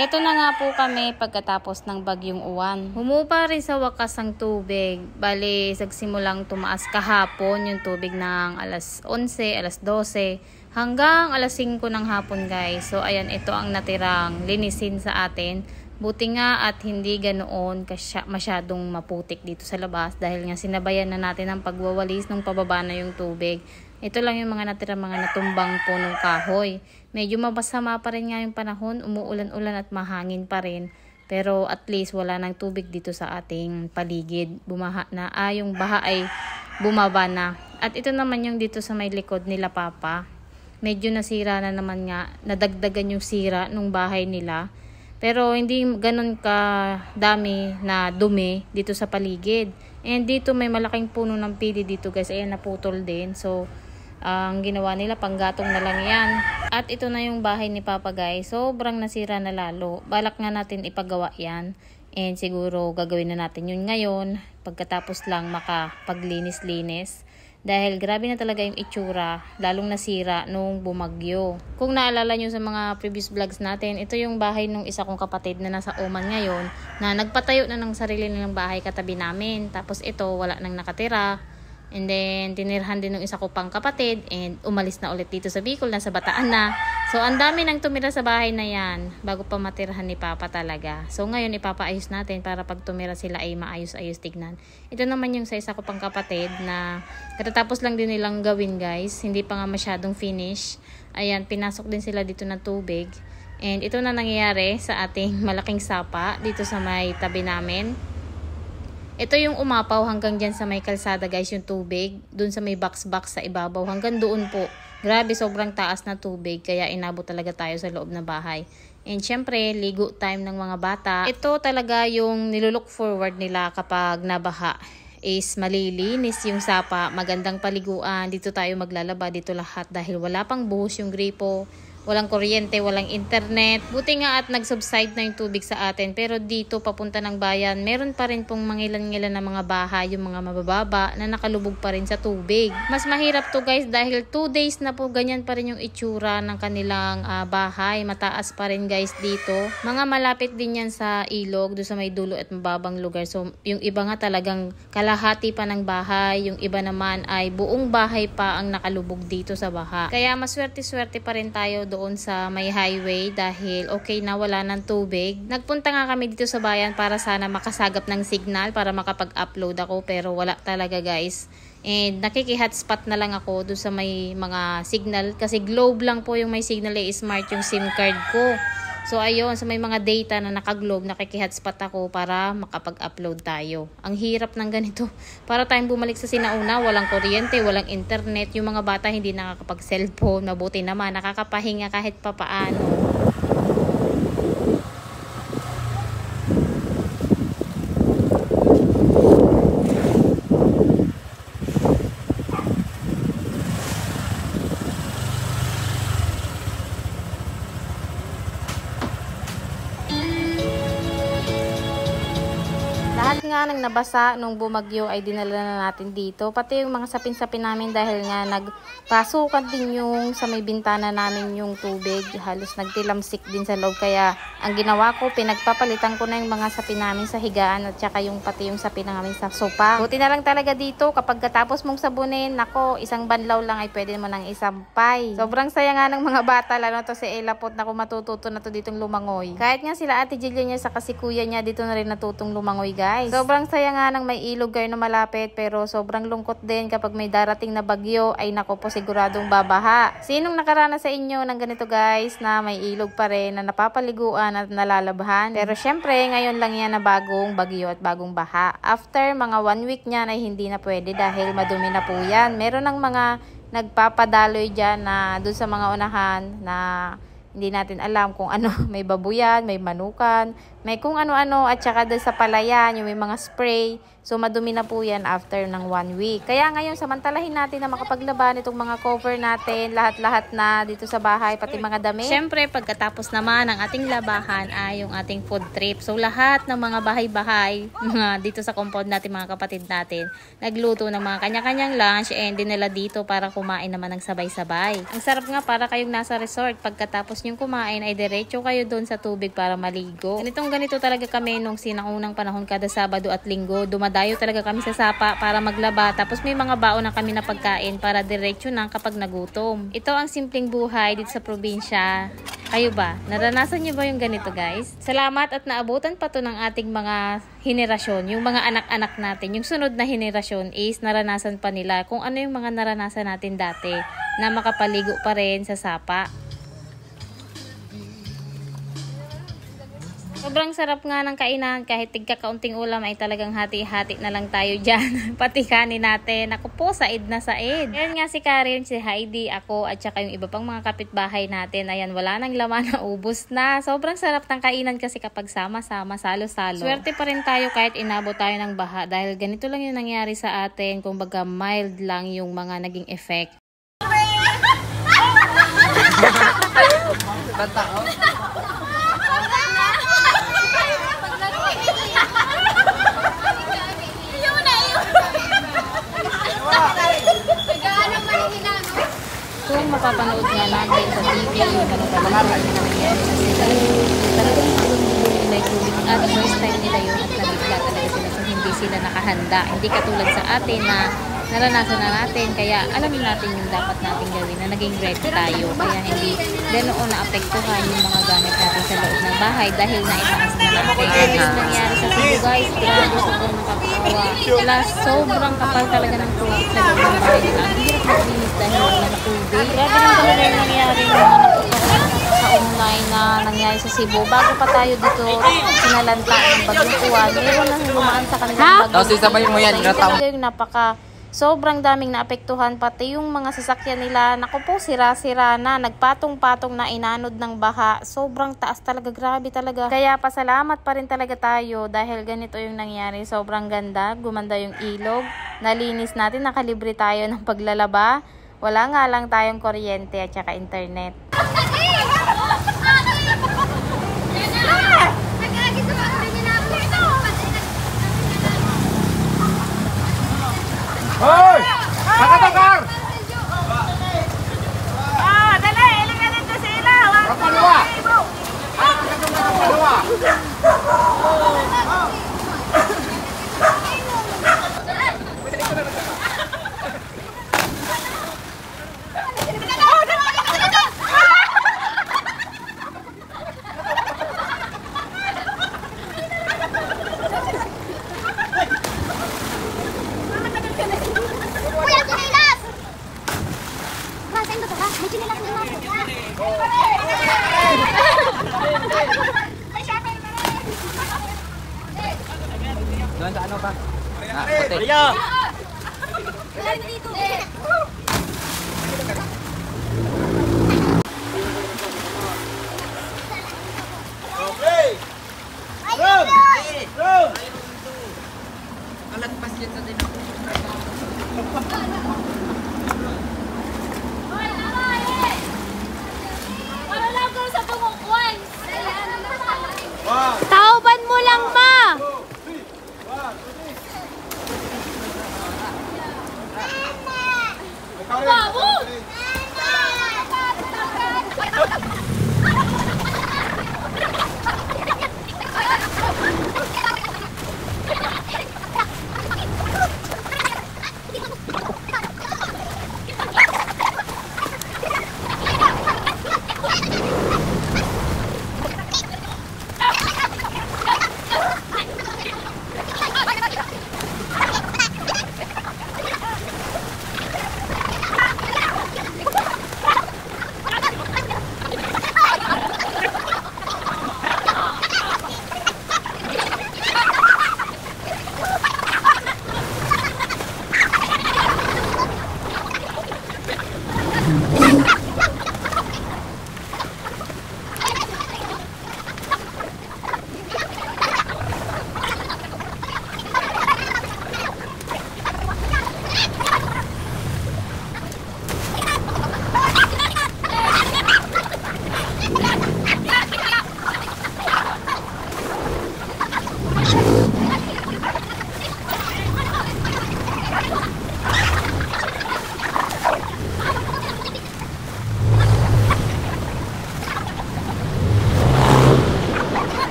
Eto na nga po kami pagkatapos ng bagyong uwan. Humupa rin sa wakas ang tubig. Bali, nagsimulang tumaas kahapon yung tubig ng alas 11, alas 12, hanggang alas 5 ng hapon guys. So ayan, ito ang natirang linisin sa atin. Buti nga at hindi ganoon masyadong maputik dito sa labas dahil nga sinabayan na natin ang pagwawalis nung pababa na yung tubig. Ito lang yung mga natira mga natumbang punong kahoy. Medyo mabasama pa rin nga yung panahon, umuulan-ulan at mahangin pa rin. Pero at least wala nang tubig dito sa ating paligid. Bumaha na, yung baha ay bumaba na. At ito naman yung dito sa may likod nila Papa. Medyo nasira na naman nga, nadagdagan yung sira nung bahay nila. Pero hindi ganun ka dami na dumi dito sa paligid. And dito may malaking puno ng pili dito guys. Ayan, naputol din. So, ang ginawa nila, panggatong na lang yan. At ito na yung bahay ni Papa guys. Sobrang nasira na lalo. Balak nga natin ipagawa yan. And siguro gagawin na natin yun ngayon. Pagkatapos lang makapaglinis-linis. Dahil grabe na talaga yung itsura, lalong nasira nung bumagyo. Kung naalala nyo sa mga previous vlogs natin, ito yung bahay nung isa kong kapatid na nasa Oman ngayon, na nagpatayo na ng sarili nilang bahay katabi namin. Tapos ito, wala nang nakatira. And then, tinirhan din ng isa ko pang kapatid and umalis na ulit dito sa Bicol, nasa Bataan na. So, ang dami nang tumira sa bahay na yan bago pa matirhan ni Papa talaga. So, ngayon ipapaayos natin para pag tumira sila ay maayos-ayos tignan. Ito naman yung sa isa ko pang kapatid na katatapos lang din nilang gawin guys. Hindi pa nga masyadong finish. Ayan, pinasok din sila dito ng tubig. And ito na nangyayari sa ating malaking sapa dito sa may tabi namin. Ito yung umapaw hanggang dyan sa may kalsada guys, yung tubig. Doon sa may box-box sa ibabaw. Hanggang doon po. Grabe, sobrang taas na tubig. Kaya inabot talaga tayo sa loob ng bahay. And syempre, ligo time ng mga bata. Ito talaga yung nilulook forward nila kapag nabaha. Is malilinis yung sapa. Magandang paliguan. Dito tayo maglalaba. Dito lahat. Dahil wala pang buhos yung gripo. Walang kuryente, walang internet. Buti nga at nag-subside na yung tubig sa atin. Pero dito, papunta ng bayan, meron pa rin pong mangilan-ngilan na mga bahay, yung mga mabababa, na nakalubog pa rin sa tubig. Mas mahirap to guys dahil 2 days na po ganyan pa rin yung itsura ng kanilang bahay. Mataas pa rin guys dito. Mga malapit din yan sa ilog, doon sa may dulo at mababang lugar. So, yung iba nga talagang kalahati pa ng bahay. Yung iba naman ay buong bahay pa ang nakalubog dito sa baha. Kaya maswerte-swerte pa rin tayo doon sa may highway dahil okay na, wala ng tubig. Nagpunta nga kami dito sa bayan para sana makasagap ng signal para makapag-upload ako pero wala talaga guys. And nakiki-hotspot na lang ako doon sa may mga signal kasi Globe lang po yung may signal, smart yung SIM card ko. So ayun, sa may mga data na naka-Globe, nakiki-hotspot ako para makapag-upload tayo. Ang hirap ng ganito. Para tayong bumalik sa sinauna, walang kuryente, walang internet. Yung mga bata hindi nakakapag-cellphone. Mabuti naman, nakakapahinga kahit papaano. Lahat nga ng nabasa nung bumagyo ay dinala na natin dito. Pati yung mga sapin-sapin namin dahil nga nagpasukan din yung sa may bintana namin yung tubig. Halos nagtilamsik din sa loob. Kaya ang ginawa ko, pinagpapalitan ko na yung mga sapin namin sa higaan at saka yung pati yung sapin namin sa sopa. Buti na lang talaga dito kapag katapos mong sabunin, nako, isang banlaw lang ay pwede mo nang isampay. Sobrang saya nga ng mga bata, lalo to si Elapot na kung matututo na to ditong lumangoy. Kahit nga sila Ate Jillian niya sa kasi kuya niya dito na rin natutong lumangoy guys. Sobrang saya nga ng may ilog kayo na malapit pero sobrang lungkot din kapag may darating na bagyo ay nako po siguradong babaha. Sinong nakaranas sa inyo ng ganito guys na may ilog pa rin na napapaliguan at nalalabhan? Pero syempre ngayon lang yan na bagong bagyo at bagong baha. After mga 1 week niyan ay hindi na pwede dahil madumi na po yan. Meron ng mga nagpapadaloy dyan na dun sa mga unahan na hindi natin alam kung ano, may babuyan, may manukan, May kung ano-ano at saka doon sa palayan, yung may mga spray. So, madumi na po yan after ng 1 week. Kaya ngayon, samantalahin natin na makapaglaban itong mga cover natin, lahat-lahat na dito sa bahay, pati mga damit. Siyempre, pagkatapos naman ng ating labahan ay yung ating food trip. So, lahat ng mga bahay-bahay dito sa compound natin, mga kapatid natin, nagluto ng mga kanya-kanyang lunch and dinala dito para kumain naman ng sabay-sabay. Ang sarap nga para kayong nasa resort. Pagkatapos nyong kumain ay diretso kayo doon sa tubig para maligo. Ganito talaga kami nung sinaunang panahon kada Sabado at Linggo. Dumadayo talaga kami sa sapa para maglaba. Tapos may mga baon na kami na pagkain para diretso na kapag nagutom. Ito ang simpleng buhay dito sa probinsya. Kayo ba? Naranasan niyo ba yung ganito, guys? Salamat at naabutan pa to ng ating mga henerasyon. Yung mga anak-anak natin. Yung sunod na henerasyon is naranasan pa nila kung ano yung mga naranasan natin dati na makapaligo pa rin sa sapa. Sobrang sarap nga ng kainan, kahit tigkakaunting ulam ay talagang hati-hati na lang tayo dyan. Pati kanin natin. Ako po, said na said. Yan nga si Karen, si Heidi, ako, at saka yung iba pang mga kapitbahay natin. Ayan, wala nang laman na ubos na. Sobrang sarap ng kainan kasi kapag sama-sama, salo-salo. Swerte pa rin tayo kahit inabot tayo ng baha dahil ganito lang yung nangyari sa atin. Kung baga mild lang yung mga naging effect. Kung mapapanood nga natin sa TV, yung talagang nangyayari sa sila, talagang nila yung at first time nila yun at nabigla talaga sila. So, hindi sila nakahanda. Hindi katulad sa atin na naranasan na natin. Kaya alamin natin yung dapat natin gawin na naging ready tayo. Kaya hindi ganoon na-apektuhan yung mga gamit natin sa loob ng bahay dahil naitaas na natin. Yung nangyari sa Cebu, guys, grabe, sobrang nakakawa. Plus, sobrang kapal talaga ng tubig sa loob ng bahay nila. Ang hirap maglinis dahil walang tubig. Grabe lang talaga yung nangyari yung mga sa online na nangyari sa Cebu. Bago pa tayo dito sinalanta ng Bagyong Uwan, meron na lumaan sa kanilang bagyo. Tapos isabay mo yan, Yung sobrang daming naapektuhan, pati yung mga sasakyan nila, naku po, sira-sira na, nagpatong-patong na, inanod ng baha. Sobrang taas talaga, grabe talaga. Kaya pasalamat pa rin talaga tayo dahil ganito yung nangyari. Sobrang ganda, gumanda yung ilog, nalinis natin, nakalibre tayo ng paglalaba. Wala nga lang tayong kuryente at saka internet. Hoy! Nakatakar! Dali! Ilingan nito sila! Kapalwa! Kapalwa! Doon sa ano ba? Puti. Alagpas yan sa tinapos. Tauban mo lang, ma!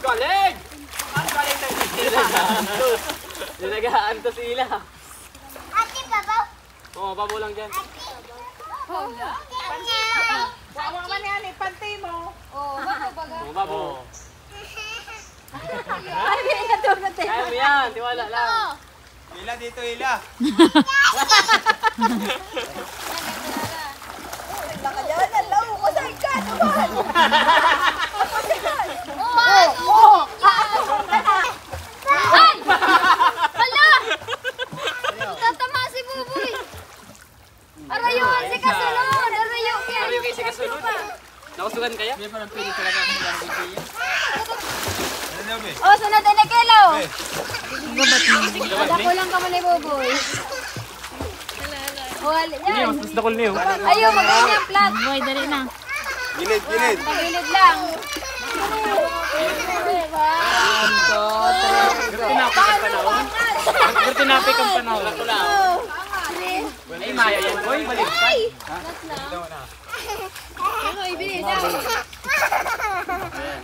galing! Ang galing ng sila. Dinagaan to sila. Ate, babaw. Oo, babaw lang dyan. Wawa man yan eh, pantay mo. Oo, babaw. Ay, may katulad eh. Kaya mo yan, tiwala lang. Hila dito, hila. Hala! Tatama si Buboy. Arayuan si Kasunod. Arayuan yan. Sabi kayo si kasunod. Nakusugan kaya? Hindi pa nagpili talaga ang mga video. Ano daw, be? Oh, sunod na kilo. Gabat Dako lang ka mo ni Buboy. Oh, yan. mas gusto ko niyo. Ayaw, mag-ini ang plat. Boy, dali na. Gilid, gilid. Pagilid lang. Tinapik ang panahon. Tinapik ang panahon. Wala ko lang. Ay, maya yan. Boy, baliktad. Ano, ibili na.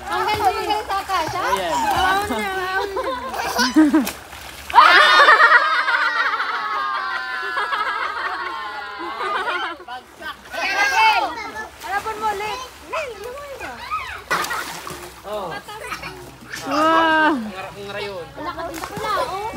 Ang ganda yung ganda sa kasha. Ayan. Raquel! Harapon mo ulit. Nel, lumayo ka. Oh. Wow! Ang rayon. Wala ka din ako na, oh.